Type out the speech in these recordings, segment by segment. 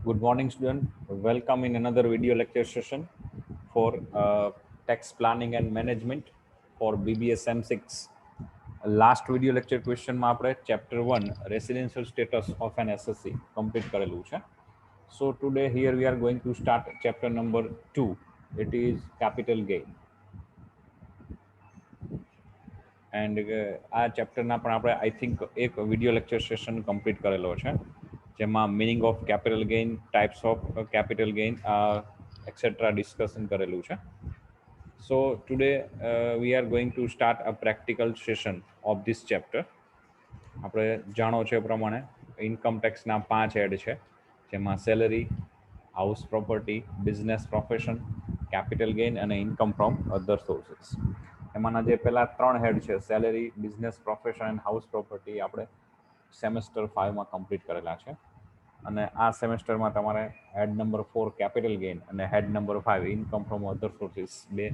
Good morning, student. Welcome in another video lecture session for tax planning and management for BBS M6. Last video lecture question માં આપણે chapter 1 residential status of an SSC complete કરેલું છે. So today here we are going to start chapter number 2. It is capital gain. And આ ચેપ્ટરના પણ આપણે I think એક video lecture session complete કરેલો છે જેમાં meaning of capital gain, types of capital gain etcetera discussion કરેલું છે. So today we are going to start a practical session of this chapter. આપણે જાણો છો એ પ્રમાણે ઇન્કમ ટેક્સના 5 હેડ છે, જેમાં salary, house property, business profession, capital gain અને income from other sources. એમાંના જે પહેલા 3 હેડ છે, salary, business profession and house property, આપણે સેમેસ્ટર 5માં કમ્પ્લીટ કરેલા છે. અને આ સેમેસ્ટરમાં તમારે હેડ નંબર 4 કેપિટલ ગેઇન અને head number 5 income from other sources બે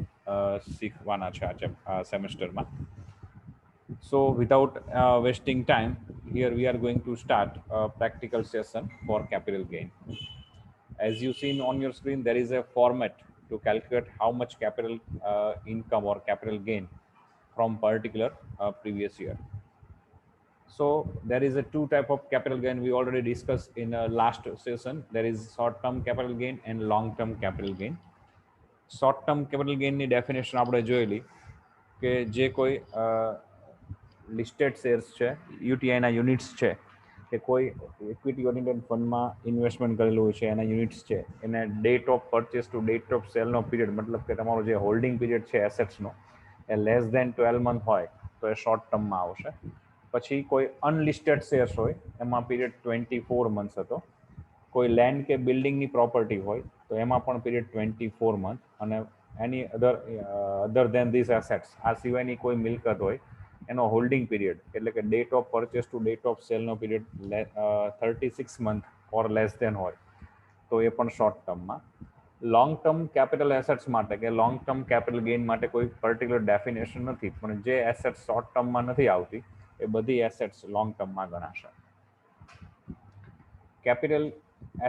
શીખવાના છે આ સેમેસ્ટરમાં. So without wasting time, here we are going to start a practical session for capital gain. As you seen on your screen, there is a format to calculate how much capital income or capital gain from particular previous year. So there is a two type of capital gain we already discussed in last session. There is short term capital gain and long term capital gain. Short term capital gain ની definition આપણે જોયેલી કે જે કોઈ listed shares છે, યુટીઆઈના units છે, કે કોઈ ઇક્વિટી ઓરિએન્ટેડ ફંડમાં ઇન્વેસ્ટમેન્ટ કરેલું હોય છે, એના યુનિટ્સ છે, એને date of purchase to date of સેલનો પીરિયડ, મતલબ કે તમારો જે હોલ્ડિંગ પીરિયડ છે એસેટ્સનો એ લેસ દેન 12 મંથ હોય તો એ શોર્ટ ટર્મમાં આવશે. પછી કોઈ અનલિસ્ટેડ શેર્સ હોય એમાં પીરિયડ 24 મંથ્સ હતો. કોઈ લેન્ડ કે બિલ્ડિંગની પ્રોપર્ટી હોય તો એમાં પણ પીરિયડ 24 મંથ. અને એની અધર દેન ધીસ એસેટ્સ, આ સિવાયની કોઈ મિલકત હોય એનો હોલ્ડિંગ પીરિયડ, એટલે કે date of purchase to date of સેલનો period 36 month or less than હોય તો એ પણ શોર્ટ ટર્મમાં. લોંગ ટર્મ કેપિટલ એસેટ્સ માટે કે લોંગ ટર્મ કેપિટલ ગેઇન માટે કોઈ પર્ટિક્યુલર ડેફિનેશન નથી, પણ જે એસેટ્સ શોર્ટ ટર્મમાં નથી આવતી એ બધી એસેટ્સ લોંગ ટર્મમાં ગણાશે. કેપિટલ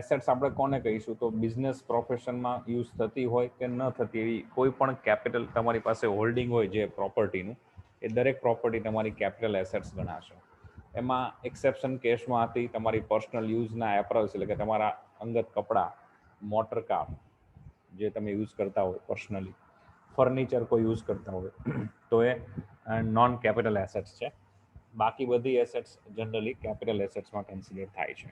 એસેટ્સ આપણે કોને કહીશું? તો બિઝનેસ પ્રોફેશનમાં યુઝ થતી હોય કે ન થતી એવી કોઈ પણ કેપિટલ તમારી પાસે હોલ્ડિંગ હોય જે પ્રોપર્ટીનું, એ દરેક પ્રોપર્ટી તમારી કેપિટલ એસેટ્સ ગણાશે. એમાં એક્સેપ્શન કેસમાં હતી તમારી પર્સનલ યુઝના એપરલ્સ, એટલે કે તમારા અંગત કપડાં, મોટર કાર જે તમે યુઝ કરતા હોય પર્સનલી, ફર્નિચર કોઈ યુઝ કરતા હોય તો એ નોન કેપિટલ એસેટ્સ છે. બાકી બધી એસેટ્સ જનરલી કેપિટલ એસેટ્સમાં કન્સિડર થાય છે.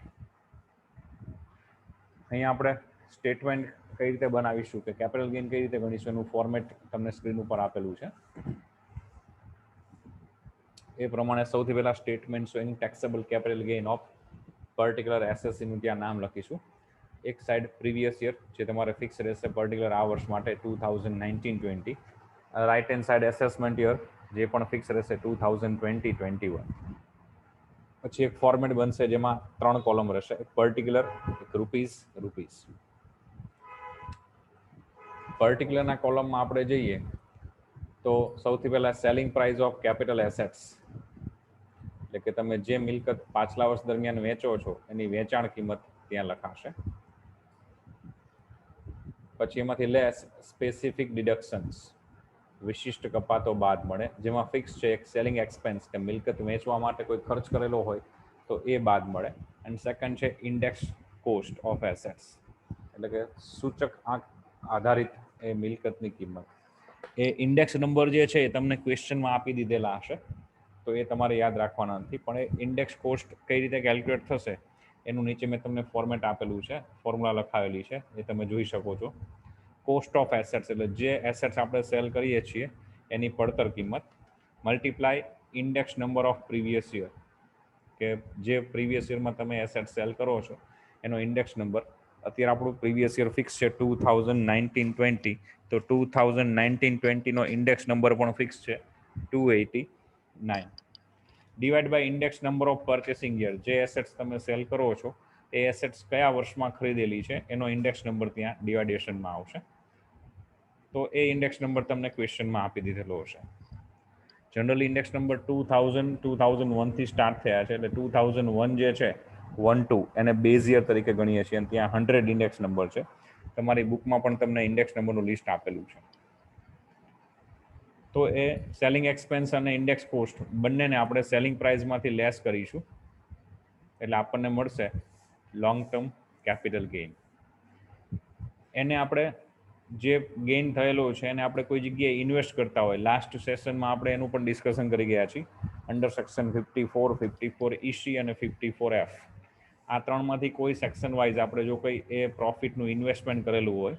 અહીંયા આપણે સ્ટેટમેન્ટ કઈ રીતે બનાવીશું કે કેપિટલ ગેઇન કઈ રીતે ગણીશું એનું ફોર્મેટ તમને સ્ક્રીન ઉપર આપેલું છે. એ પ્રમાણે સૌથી પહેલા statement showing taxable capital gain of particular એસએસસીનું ત્યાં નામ લખીશું. એક સાઈડ પ્રીવિયસ યર જે તમારે ફિક્સ રહેશે પર્ટિક્યુલર આ વર્ષ માટે 2019-20. Right hand side assessment year જે પણ ફિક્સ રહેશે 2020-21. પછી એક ફોર્મેટ બનશે જેમાં 3 કોલમ રહેશે, એક પર્ટિક્યુલર, એક રૂપીસ. પર્ટિક્યુલરના કોલમમાં આપણે જઈએ તો સૌથી પહેલા selling price of capital assets, એટલે કે તમે જે મિલકત પાછલા વર્ષ દરમિયાન વેચો છો એની વેચાણ કિંમત ત્યાં લખાશે. પછી એમાંથી લેસ સ્પેસિફિક ડિડક્શન્સ, વિશિષ્ટ કપાતો બાદ મળે, જેમાં ફિક્સ છે એક સેલિંગ એક્સપેન્સ કે મિલકત વેચવા માટે કોઈ ખર્ચ કરેલો હોય તો એ બાદ મળે. એન્ડ સેકન્ડ છે ઇન્ડેક્સ કોસ્ટ ઓફ એસેટ્સ, એટલે કે સૂચક આંક આધારિત એ મિલકતની કિંમત. એ ઇન્ડેક્સ નંબર જે છે એ તમને ક્વેશ્ચનમાં આપી દીધેલા હશે તો એ તમારે યાદ રાખવાના નથી, પણ એ ઇન્ડેક્સ કોસ્ટ કઈ રીતે કેલ્ક્યુલેટ થશે એનું નીચે મેં તમને ફોર્મેટ આપેલું છે, ફોર્મ્યુલા લખાવેલી છે, એ તમે જોઈ શકો છો. કોસ્ટ ઓફ એસેટ્સ એટલે જે એસેટ્સ આપણે સેલ કરીએ છીએ એની પડતર કિંમત, multiply index number of previous year, કે જે પ્રીવિયસ યરમાં તમે એસેટ સેલ કરો છો એનો ઇન્ડેક્સ નંબર. અત્યારે આપણું પ્રીવિયસ યર ફિક્સ છે 2019-20, તો 2019-20 નો ઇન્ડેક્સ નંબર પણ ફિક્સ છે 289. Divide by index number of purchasing year, જે એસેટ્સ તમે સેલ કરો છો એ એસેટ્સ કયા વર્ષમાં ખરીદેલી છે એનો ઇન્ડેક્સ નંબર ત્યાં ડિવાઇડેશનમાં આવશે. તો એ ઇન્ડેક્સ નંબર તમને ક્વેશ્ચનમાં આપી દીધેલો હશે. જનરલી ઇન્ડેક્સ નંબર 2000-2001 થી સ્ટાર્ટ થયા છે, એટલે 2001 જે છે 1 2 એને બેઝ યર તરીકે ગણીએ છીએ અને ત્યાં 100 ઇન્ડેક્સ નંબર છે. તમારી બુકમાં પણ તમને ઇન્ડેક્સ નંબરનું લિસ્ટ આપેલું છે. તો એ સેલિંગ એક્સપેન્સ અને ઇન્ડેક્સ કોસ્ટ બંનેને આપણે સેલિંગ પ્રાઇસમાંથી લેસ કરીશું એટલે આપણને મળશે લોંગ ટર્મ કેપિટલ ગેઇન. એને આપણે જે ગેઇન થયેલો છે એને આપણે કોઈ જગ્યાએ ઇન્વેસ્ટ કરતા હોય, લાસ્ટ સેશનમાં આપણે એનું પણ ડિસ્કશન કરી ગયા છીએ અંડર સેક્શન 54, 54EC અને 54F. આ ત્રણમાંથી કોઈ સેક્શન વાઇઝ આપણે જો કોઈ એ પ્રોફિટનું ઇન્વેસ્ટમેન્ટ કરેલું હોય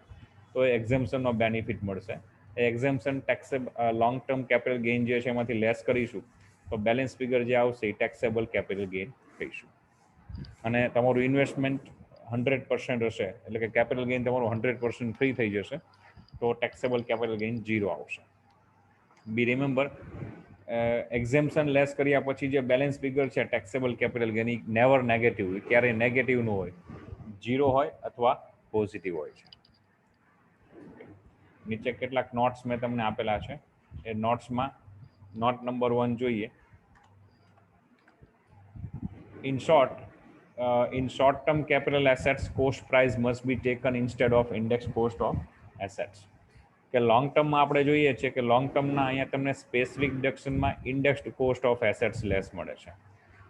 તો એ એક્ઝેમ્પશનનો બેનિફિટ મળશે. એ exemption taxable long term capital gain જે છે એમાંથી લેસ કરીશું તો બેલેન્સ ફિગર જે આવશે એ ટેક્સેબલ કેપિટલ ગેઇન કહીશું. અને તમારું ઇન્વેસ્ટમેન્ટ 100% હશે એટલે કે કેપિટલ ગેઇન તમારું 100% ફ્રી થઈ જશે તો ટેક્સેબલ કેપિટલ ગેઇન 0 આવશે. બી રિમેમ્બર, એક્ઝેમ્પશન લેસ કર્યા પછી જે બેલેન્સ ફિગર છે taxable capital gain never negative, ક્યારેય નેગેટિવ ન હોય, 0 હોય અથવા પોઝિટિવ હોય છે. નીચે કેટલાક નોટ્સ મેં તમને આપેલા છે. એ નોટ્સમાં નોટ નંબર 1 જોઈએ. In short term capital assets, cost price must be taken instead of index cost of assets. કે લોંગ ટર્મમાં આપણે જોઈએ છીએ કે લોંગ ટર્મના અહીંયા તમને સ્પેસિફિક ડિડક્શનમાં indexed cost of assets less મળે છે.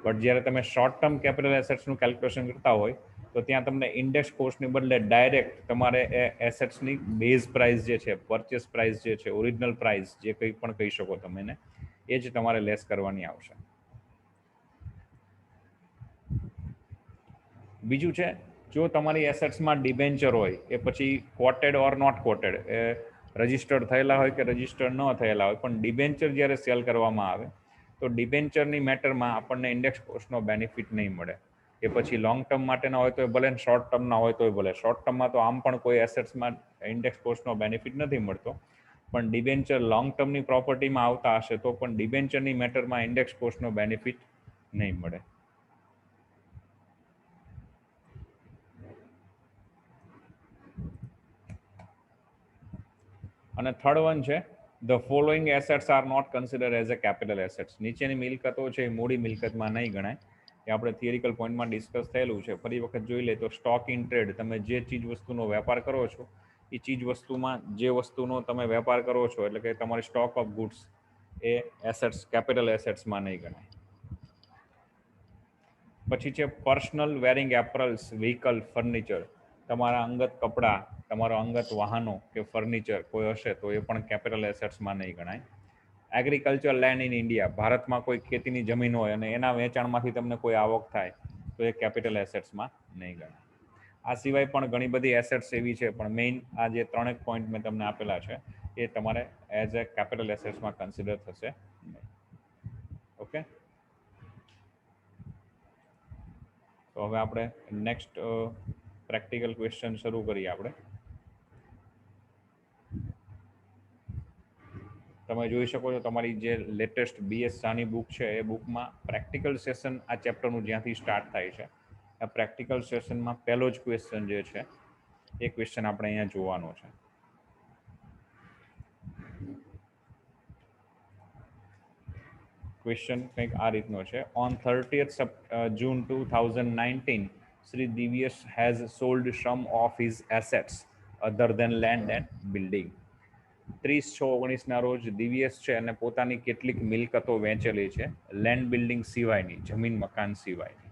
બટ જ્યારે તમે શોર્ટ ટર્મ કેપિટલ એસેટ્સનું કેલ્ક્યુલેશન કરતા હોય તો ત્યાં તમને ઇન્ડેક્સ કોસ્ટની બદલે ડાયરેક્ટ તમારે એ એસેટ્સની બેઝ પ્રાઇસ જે છે, પરચેસ પ્રાઇસ જે છે, ઓરિજિનલ પ્રાઇસ જે કંઈ પણ કહી શકો તમે એને, એ જ તમારે લેસ કરવાની આવશે. બીજું છે, જો તમારી એસેટ્સમાં ડિબેન્ચર હોય એ પછી કોટેડ ઓર નોટ કોટેડ, એ રજિસ્ટર્ડ થયેલા હોય કે રજિસ્ટર્ડ ન થયેલા હોય, પણ ડિબેન્ચર જ્યારે સેલ કરવામાં આવે તો ડિબેન્ચરની મેટરમાં આપણને ઇન્ડેક્સ કોસ્ટનો બેનિફિટ નહીં મળે. એ પછી લોંગ ટર્મ માટેના હોય તો ભલે, શોર્ટ ટર્મના હોય તો ભલે. શોર્ટ ટર્મમાં તો આમ પણ કોઈ એસેટ્સમાં ઇન્ડેક્સ કોસ્ટનો બેનિફિટ નથી મળતો, પણ ડિબેન્ચર લોંગ ટર્મની પ્રોપર્ટીમાં આવતા હશે તો પણ ડિબેન્ચરની મેટરમાં ઇન્ડેક્સ કોસ્ટનો બેનિફિટ નહીં મળે. અને થર્ડ વન છે, the following assets are not consider as a capital assets. નીચેની મિલકતો છે એ મૂડી મિલકતમાં નહીં ગણાય. એ આપણે થિયરિકલ પોઈન્ટમાં ડિસ્કસ થયેલું છે. ફરી વખત જોઈ લે તો સ્ટોક ઇન ટ્રેડ, તમે જે ચીજ વસ્તુનો વેપાર કરો છો એ ચીજ વસ્તુમાં જે વસ્તુનો તમે વેપાર કરો છો એટલે કે તમારી સ્ટોક ઓફ ગુડ્સ, એ એસેટ્સ કેપિટલ એસેટ્સમાં નહીં ગણાય. પછી છે personal wearing apparels, vehicle, furniture. તમારા અંગત કપડાં, તમારો અંગત વાહનો કે ફર્નિચર કોઈ હશે તો એ પણ કેપિટલ એસેટ્સમાં નહીં ગણાય. એગ્રીકલ્ચર લેન્ડ ઇન ઇન્ડિયા, ભારતમાં કોઈ ખેતીની જમીન હોય અને એના વેચાણમાંથી તમને કોઈ આવક થાય તો એ કેપિટલ એસેટ્સમાં નહીં ગણાય. આ સિવાય પણ ઘણી બધી એસેટ્સ એવી છે, પણ મેઇન આ જે ત્રણેક પોઈન્ટ મેં તમને આપેલા છે એ તમારે એઝ એ કેપિટલ એસેટ્સમાં કન્સિડર થશે નહીં. ઓકે, તો હવે આપણે નેક્સ્ટ પ્રેક્ટિકલ ક્વેશ્ચન શરૂ કરીએ. આપણે તમે જોઈ શકો છો તમારી જે લેટેસ્ટ BS શાહની બુક છે એ બુકમાં પ્રેક્ટિકલ સેશન આ ચેપ્ટરનું જ્યાંથી સ્ટાર્ટ થાય છે, આ પ્રેક્ટિકલ સેશનમાં પહેલો જ ક્વેશ્ચન જે છે એ ક્વેશ્ચન આપણે અહીંયા જોવાનો છે. ક્વેશ્ચન કંઈક આ રીતનો છે. On 30th June 2019, Sri Divyas has sold some of his assets other than land and building. 30/6/19 રોજ દિવ્યેશ છે અને પોતાની કેટલીક મિલકતો વેચેલી છે લેન્ડ બિલ્ડિંગ સિવાયની, જમીન મકાન સિવાયની,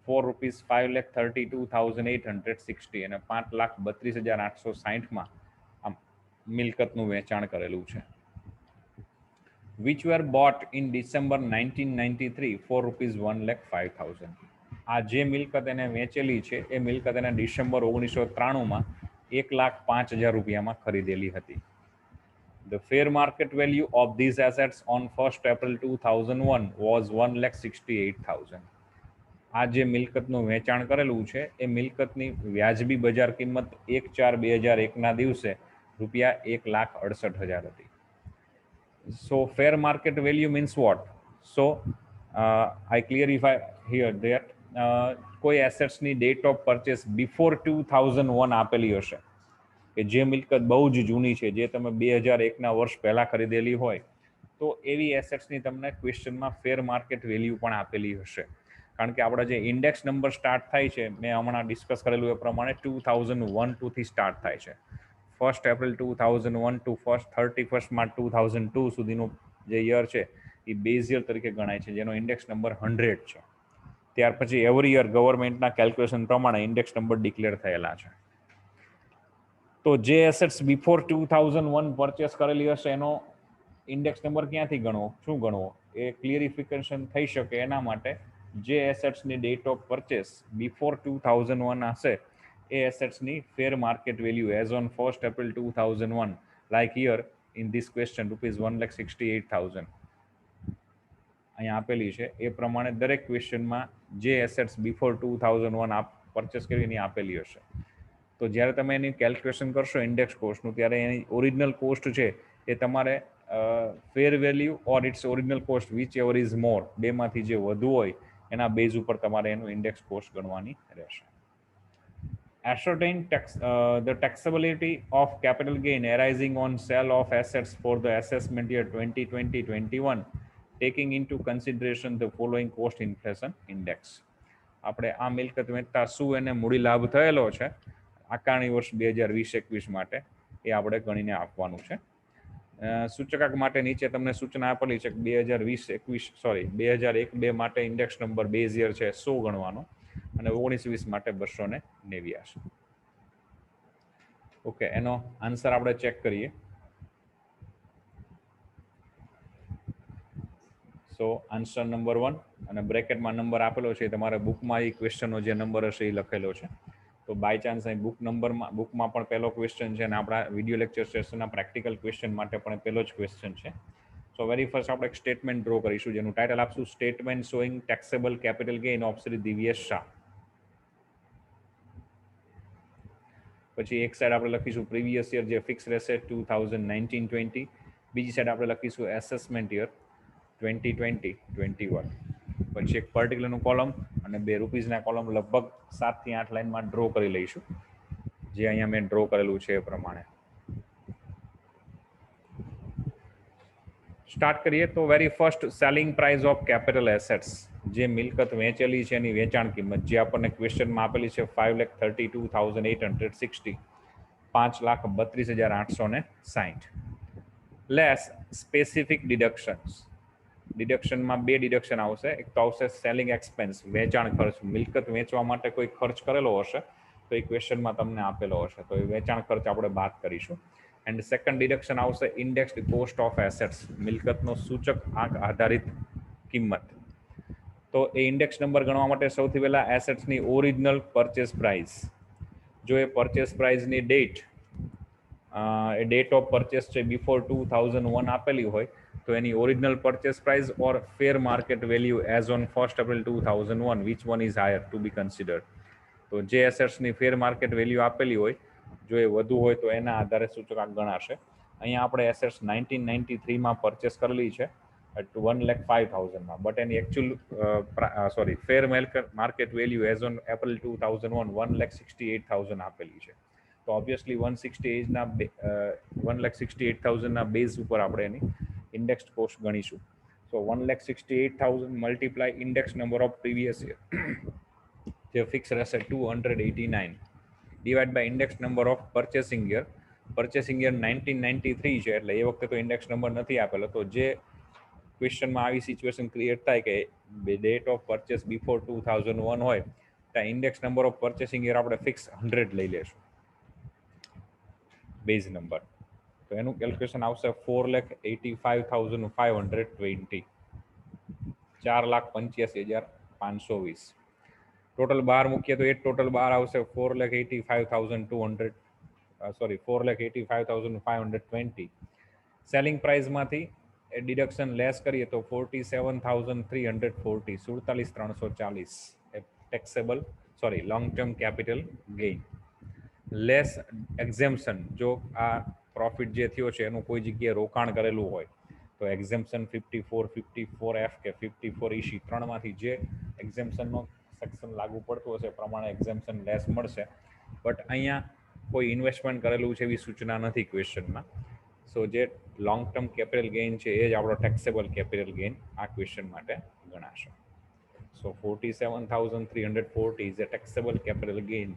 for ₹5,32,860 અને 5,32,860 આ મિલકતનું વેચાણ કરેલું છે. which were bought in December 1993 for ₹1,05,000. આ જે મિલકત એને વેચેલી છે એ મિલકત એને ડિસેમ્બર 1993માં ₹1,05,000 ખરીદેલી હતી. The fair market value of these assets on 1st April 2001 was ₹1,68,000. આ જે મિલકતનું વેચાણ કરેલું છે એ મિલકતની વ્યાજબી બજાર કિંમત 1/4/2001ના દિવસે ₹1,68,000 હતી. So fair market value means what? So I clarify here that કોઈ એસેટ્સની ડેટ ઓફ પરચેસ બિફોર 2001 આપેલી હશે કે જે મિલકત બહુ જ જૂની છે, જે તમે 2001ના વર્ષ પહેલાં ખરીદેલી હોય, તો એવી એસેટ્સની તમને ક્વેશ્ચનમાં ફેર માર્કેટ વેલ્યુ પણ આપેલી હશે. કારણ કે આપણા જે ઇન્ડેક્સ નંબર સ્ટાર્ટ થાય છે, મેં હમણાં ડિસ્કસ કરેલું એ પ્રમાણે 2001 થી સ્ટાર્ટ થાય છે. 1 એપ્રિલ 2001 ટુ 31 માર્ચ 2002 સુધીનું જે યર છે એ બેઝ યર તરીકે ગણાય છે, જેનો ઇન્ડેક્સ નંબર 100 છે. ત્યાર પછી એવરી યર ગવર્મેન્ટના કેલ્ક્યુલેશન પ્રમાણે ઇન્ડેક્સ નંબર ડિક્લેર થયેલા છે. તો જે એસેટ્સ બિફોર 2001 પરચેસ કરેલી હશે એનો ઇન્ડેક્સ નંબર ક્યાંથી ગણવો, શું ગણવો, એ ક્લિયરિફિકેશન થઈ શકે એના માટે જે એસેટ્સની ડેટ ઓફ પરચેસ બિફોર 2001 હશે એ એસેટ્સની fair market value as on 1 April 2001, like here in this question ₹1,68,000 અહીંયા આપેલી છે. એ પ્રમાણે દરેક ક્વેશ્ચનમાં જે એસેટ્સ બિફોર 2001 પરચેસ કરી એની આપેલી હશે. તો જ્યારે તમે એની કેલ્ક્યુલેશન કરશો ઇન્ડેક્સ કોસ્ટનું, ત્યારે એની ઓરિજિનલ કોસ્ટ છે એ તમારે fair value or its original cost whichever is more, બેમાંથી જે વધુ હોય એના બેઝ ઉપર તમારે એનું ઇન્ડેક્સ કોસ્ટ ગણવાની રહેશે. Ascertain the taxability of capital gain arising on sale of assets for the assessment year 2020-21, taking into consideration the following cost inflation index. આપણે આ મિલકત વેચતા શું એને મૂડી લાભ થયેલો છે આકારણી વર્ષ 2020-21 માટે, એ આપણે ગણીને આપવાનું છે. સૂચકાંક માટે નીચે તમને સૂચના આપેલી છે કે 2001-2 માટે ઇન્ડેક્સ નંબર બેઝ યર છે 100 ગણવાનો અને 19-20 માટે 289. ઓકે, એનો આન્સર આપણે ચેક કરીએ. સો આન્સર નંબર 1 અને બ્રેકેટમાં નંબર આપેલો છે, તમારે બુકમાં એ ક્વેશ્ચનનો જે નંબર હશે એ લખેલો છે. તો બાય ચાન્સ અહીં બુકમાં પણ પહેલો ક્વેશ્ચન છે અને આપણા વિડીયો લેક્ચર સેશનના પ્રેક્ટિકલ ક્વેશ્ચન માટે પણ પહેલો જ ક્વેશ્ચન છે. સો વેરી ફર્સ્ટ આપણે એક સ્ટેટમેન્ટ ડ્રો કરીશું જેનું ટાઇટલ આપશું statement showing taxable capital gain of Shri Divyesh Shah. પછી એક સાઈડ આપણે લખીશું પ્રીવિયસ યર જે ફિક્સ રહેશે 2019-20, બીજી સાઈડ આપણે લખીશું એસેસમેન્ટ યર 2020-21. પછી એક પર્ટિક્યુલરનું કોલમ અને ₹2 કોલમ લગભગ 7 થી 8 લાઇનમાં ડ્રો કરી લઈશું, જે અહીંયા મેં ડ્રો કરેલું છે એ પ્રમાણે. સ્ટાર્ટ કરીએ તો very first selling price of capital assets, જે મિલકત વેચેલી છે એની વેચાણ કિંમત જે આપણને ક્વેશ્ચનમાં આપેલી છે 5,32,860, 5,32,860 લેસ સ્પેસિફિક ડિડક્શન્સ. ડિડક્શનમાં 2 ડિડક્શન આવશે. એક તો આવશે સેલિંગ એક્સપેન્સ, વેચાણ ખર્ચ, મિલકત વેચવા માટે કોઈ ખર્ચ કરેલો હશે તો એ ક્વેશ્ચનમાં તમને આપેલો હશે, તો એ વેચાણ ખર્ચ આપણે બાદ કરીશું. એન્ડ સેકન્ડ ડિડક્શન આવશે ઇન્ડેક્સ્ડ કોસ્ટ ઓફ એસેટ્સ, મિલકતનો સૂચક આંક આધારિત કિંમત. તો એ ઇન્ડેક્સ નંબર ગણવા માટે સૌથી પહેલા એસેટ્સની ઓરિજિનલ પરચેસ પ્રાઇસ, જો એ પરચેસ પ્રાઇસની ડેટ ઓફ પરચેસ છે બિફોર 2001 આપેલી હોય તો એની original purchase price or fair market value as on 1 April 2001, which one is higher to be considered. તો જે એસેટ્સની ફેર માર્કેટ વેલ્યુ આપેલી હોય જો એ વધુ હોય તો એના આધારે સૂચકાંક ગણાશે. અહીંયા આપણે એસેટ્સ 1993માં પરચેસ કરેલી છે 1,05,000માં, બટ એની actual fair market value as on April 2001 1,68,000 આપેલી છે. તો ઓબ્વિયસલી 1,68,000ના બેઝ ઉપર આપણે એની ઇન્ડેક્સ કોસ્ટ ગણીશું. So 1,68,000 multiply index number of previous year જે ફિક્સ રહેશે 289 divide by index number of purchasing year. Purchasing year 1993 છે એટલે એ વખતે તો ઇન્ડેક્સ નંબર નથી આપેલો, તો જે ક્વેશ્ચનમાં આવી સિચ્યુએશન ક્રિએટ થાય કે ડેટ ઓફ પરચેસ બિફોર 2001 હોય ત્યાં index number of purchasing year આપણે ફિક્સ 100 લઈ લેશું બેઝ નંબર. તો એનું કેલ્ક્યુલેશન આવશે 4,85,520, 4,85,520. ટોટલ બહાર મૂકીએ તો એ ટોટલ બહાર આવશે 4,85,520. સેલિંગ પ્રાઇસમાંથી એ ડિડક્શન લેસ કરીએ તો 47,340, 47,340 એ taxable long term capital gain less exemption. જો આ પ્રોફિટ જે થયો છે એનું કોઈ જગ્યાએ રોકાણ કરેલું હોય તો એક્ઝેમ્પશન 54F કે 54EC ત્રણમાંથી જે એક્ઝેમ્પશનનો સેક્શન લાગુ પડતું હશે એ પ્રમાણે એક્ઝેમ્પશન લેસ મળશે. બટ અહીંયા કોઈ ઇન્વેસ્ટમેન્ટ કરેલું છે એવી સૂચના નથી ક્વેશ્ચનમાં. સો જે લોંગ ટર્મ કેપિટલ ગેઇન છે એ જ આપણો ટેક્સેબલ કેપિટલ ગેઇન આ ક્વેશ્ચન માટે ગણાશે. So 47,340 is a taxable capital gain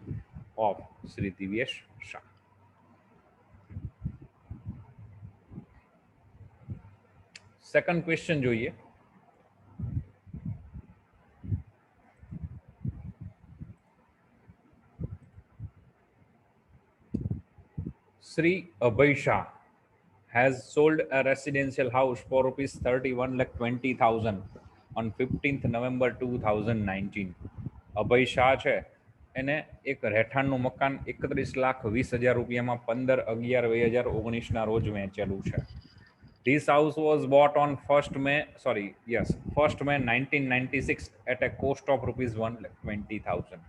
of Sri Divyesh Shah. Second question જોઈએ. Sri Abhay Shah has sold a residential house for rupees 31,20,000 on 15th November 2019. અભય શાહ છે એને એક રહેઠાણનું મકાન 31,20,000 રૂપિયામાં 15/11/2019 રોજ વેચેલું છે. This house was bought on 1st May 1996 at a cost of rupees 1,20,000.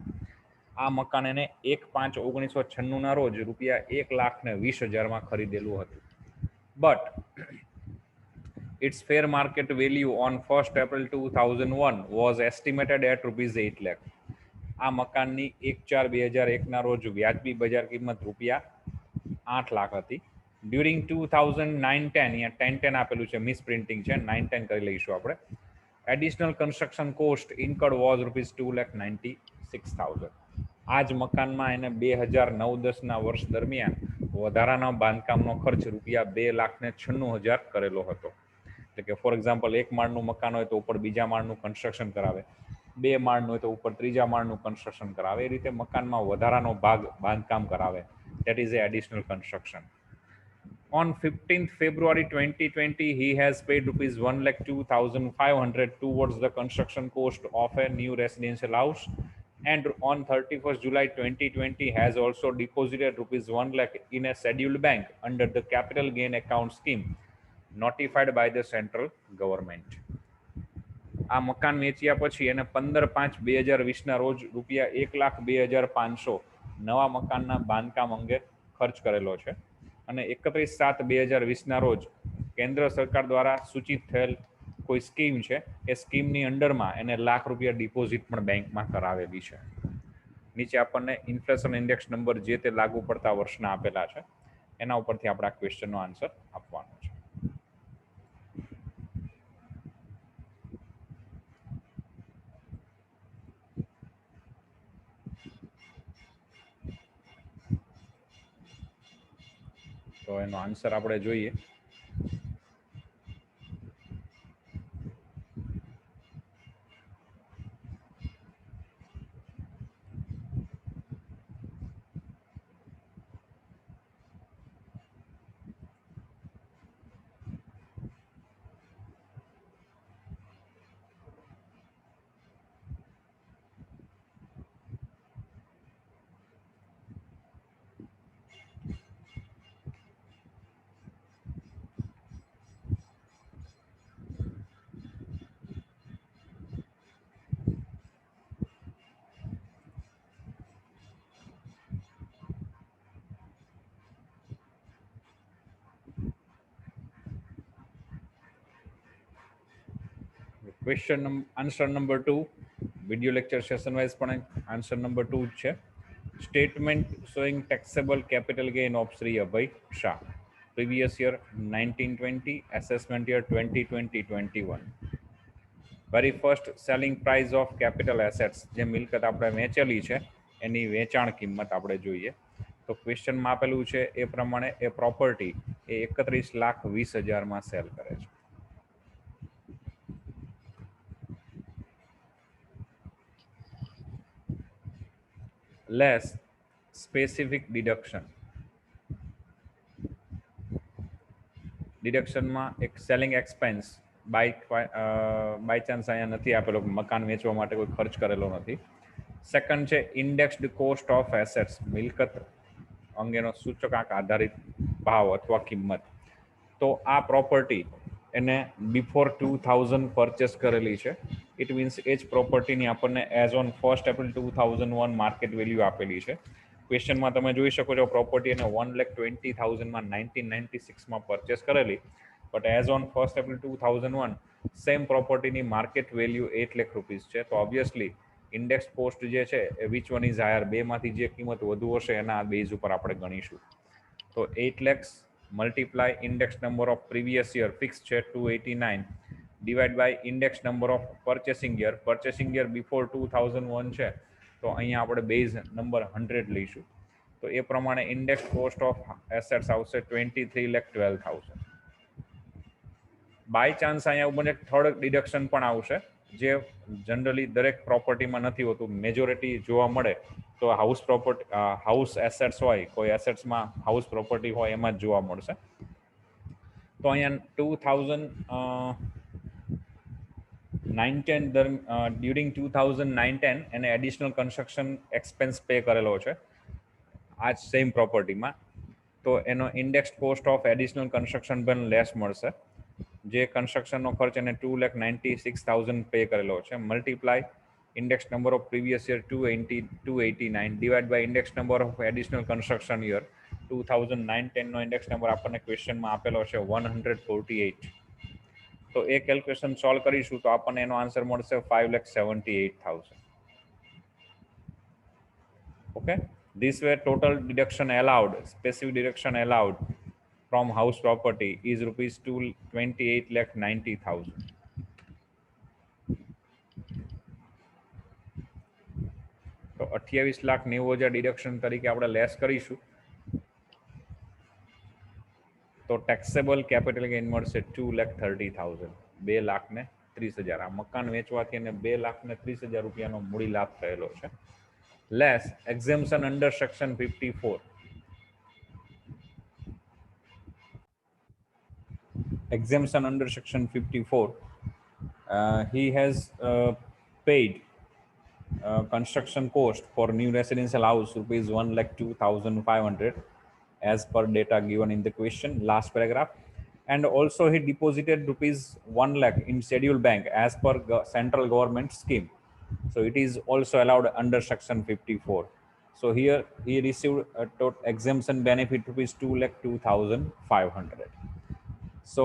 આ મકાન એને 1/5/1996 રોજ રૂપિયા 1,20,000 ખરીદેલું હતું. But its fair market value on 1st April 2001 was estimated at rupees 8 lakh. આ મકાનની 1/4/2001 રોજ વ્યાજબી બજાર કિંમત રૂપિયા 8 લાખ હતી. ડ્યુરિંગ 2009-10 અહીંયા 10-10 આપેલું છે, મિસ પ્રિન્ટિંગ છે, 9-10 કરી લઈશું આપણે. Additional construction cost incurred was rupees 2,96,000. આ જ મકાનમાં એને 2009-10ના વર્ષ દરમિયાન વધારાના બાંધકામનો ખર્ચ રૂપિયા 2,96,000 કરેલો હતો. એટલે કે ફોર એક્ઝામ્પલ, એક માળનું મકાન હોય તો ઉપર બીજા માળનું કન્સ્ટ્રક્શન કરાવે, 2 માળનું હોય તો ઉપર ત્રીજા માળનું કન્સ્ટ્રક્શન કરાવે. એ રીતે મકાનમાં વધારાનો ભાગ બાંધકામ કરાવે. That is a additional construction. On 15th February 2020, he has paid rupees 1,02,500 towards the construction cost of a new residential house, and on 31st July 2020 has also deposited rupees 1 lakh in a scheduled bank under the capital gain account scheme notified by the central government. આ મકાન વેચ્યા પછી એને 15/5/2020 રોજ રૂપિયા 1,02,500 નવા મકાનના બાંધકામ અંગે ખર્ચ કરેલો છે અને 31/7/2020 રોજ કેન્દ્ર સરકાર દ્વારા સૂચિત થયેલ કોઈ સ્કીમ છે એ સ્કીમની અંડરમાં એને ₹1,00,000 ડિપોઝિટ પણ બેંકમાં કરાવેલી છે. નીચે આપણને ઇન્ફ્લેશન ઇન્ડેક્સ નંબર જે તે લાગુ પડતા વર્ષના આપેલા છે, એના ઉપરથી આપણે આ ક્વેશ્ચનનો આન્સર આપવાનો છે. તો એનો આન્સર આપણે જોઈએ. Question answer number 2 video lecture session wise પણ આન્સર નંબર 2 જ છે. Statement showing taxable capital gain of Shri Abhay Shah, previous year 1920, assessment year 2020-21. Very first selling price of capital assets, જે મિલકત આપણે વેચેલી છે એની વેચાણ કિંમત આપણે જોઈએ. તો ક્વેશ્ચનમાં આપેલું છે એ પ્રમાણે એ પ્રોપર્ટી એ 31,20,000 સેલ કરે છે. Less specific deduction. ડિડક્શનમાં એક સેલિંગ એક્સપેન્સ બાય ચાન્સ અહીંયા નથી આપેલો, મકાન વેચવા માટે કોઈ ખર્ચ કરેલો નથી. સેકન્ડ છે ઇન્ડેક્સ્ડ કોસ્ટ ઓફ એસેટ્સ, મિલકત અંગેનો સૂચકાંક આધારિત ભાવ અથવા કિંમત. તો આ પ્રોપર્ટી એને બિફોર 2000 પરચેસ કરેલી છે. ઇટ મીન્સ એ જ પ્રોપર્ટીની આપણને as on 1st April 2001 market value આપેલી છે. ક્વેશ્ચનમાં તમે જોઈ શકો છો પ્રોપર્ટી એને 1,20,000 1996 પરચેસ કરેલી, but as on 1st April 2001 same પ્રોપર્ટીની માર્કેટ વેલ્યુ 8 લાખ રૂપીસ છે. તો ઓબ્વિયસલી ઇન્ડેક્સ કોસ્ટ જે છે એ વિચ વન ઇઝ હાયર, બેમાંથી જે કિંમત વધુ હશે એના બેઝ ઉપર આપણે ગણીશું. તો 8 lakhs multiply index number of previous year fix છે 289, divide by index number of purchasing year before 2001 છે, તો અહીંયા આપણે બેઝ નંબર 100 લઈશું. તો એ પ્રમાણે ઇન્ડેક્સ કોસ્ટ ઓફ એસેટ્સ આવશે 23,12,000. બાય ચાન્સ અહીંયા મને થર્ડ ડિડક્શન પણ આવશે, જે જનરલી દરેક પ્રોપર્ટીમાં નથી હોતું. મેજોરિટી જોવા મળે તો હાઉસ એસેટ્સ હોય, કોઈ એસેટ્સમાં હાઉસ પ્રોપર્ટી હોય એમાં જ જોવા મળશે. તો અહીંયા 2019 ડ્યુરિંગ 2009-10 એને એડિશનલ કન્સ્ટ્રક્શન એક્સપેન્સ પે કરેલો છે આ જ સેમ પ્રોપર્ટીમાં. તો એનો index cost of additional construction પણ લેસ મળશે. જે કન્સ્ટ્રક્શનનો ખર્ચ એને 2,96,000 પે કરેલો છે. Multiply index number of previous year 289 divide by index number of additional construction year 2009-10 નો ઇન્ડેક્સ નંબર આપણને ક્વેશ્ચનમાં આપેલો છે 148. તો એ કેલ્ક્યુલેશન સોલ્વ કરીશું તો આપણને એનો આન્સર મળશે 5,78,000. Okay, this way total deduction allowed, specific deduction allowed from house property is rupees 28,90,000. તો 28,90,000 ડિડક્શન તરીકે આપણે લેસ કરીશું તો ટેક્સેબલ કેપિટલ ગેઇન મળશે 2,30,000. 2,30,000. આ મકાન વેચવાથી એને 2,30,000 રૂપિયાનો મૂડી લાભ થયેલો છે. Less exemption under section 54. Exemption under section 54, he has paid construction cost for new residential house rupees 1,02,500 as per data given in the question, last paragraph. And also he deposited rupees 1 lakh in scheduled bank as per central government scheme. So it is also allowed under section 54. So here he received a total exemption benefit rupees 2,02,500. So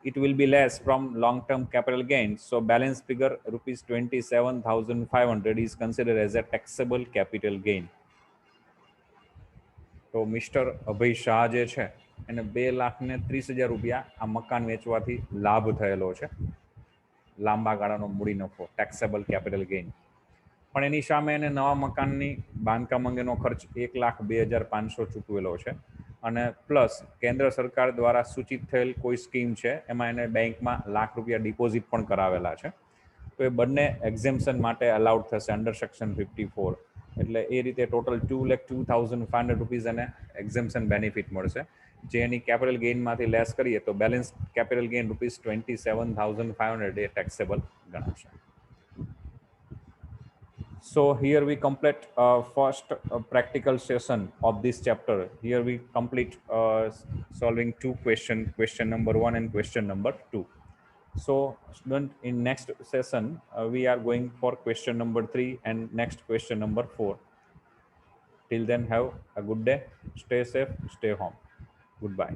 it will be less from long-term capital gains. So balance figure rupees 27,500 is considered as a taxable capital gain. તો mister અભય શાહ જે છે એને 2,30,000 રૂપિયા આ મકાન વેચવાથી લાભ થયેલો છે, લાંબા ગાળાનો મૂડી નફો, ટેક્સેબલ કેપિટલ ગેઇન. પણ એની સામે એને નવા મકાનની બાંધકામ અંગેનો ખર્ચ 1,02,500 ચૂકવેલો છે. અને પ્લસ કેન્દ્ર સરકાર દ્વારા સૂચિત થયેલ કોઈ સ્કીમ છે એમાં એને બેંકમાં લાખ રૂપિયા ડિપોઝિટ પણ કરાવેલા છે. તો એ બંને એક્ઝેમ્પશન માટે અલાઉડ થશે અંડર સેક્શન 54. એટલે એ રીતે ટોટલ 2,02,500 રૂપીઝ એને એક્ઝેમ્પશન બેનિફિટ મળશે, જે એની કેપિટલ ગેઇનમાંથી લેસ કરીએ તો બેલેન્સ કેપિટલ ગેઇન રૂપીઝ 27,500 એ ટેક્સેબલ ગણાશે. So here we complete first practical session of this chapter. Here we complete solving two questions, question number 1 and question number 2. So student, in next session we are going for question number 3 and next question number 4. Till then, have a good day, stay safe, stay home. Goodbye.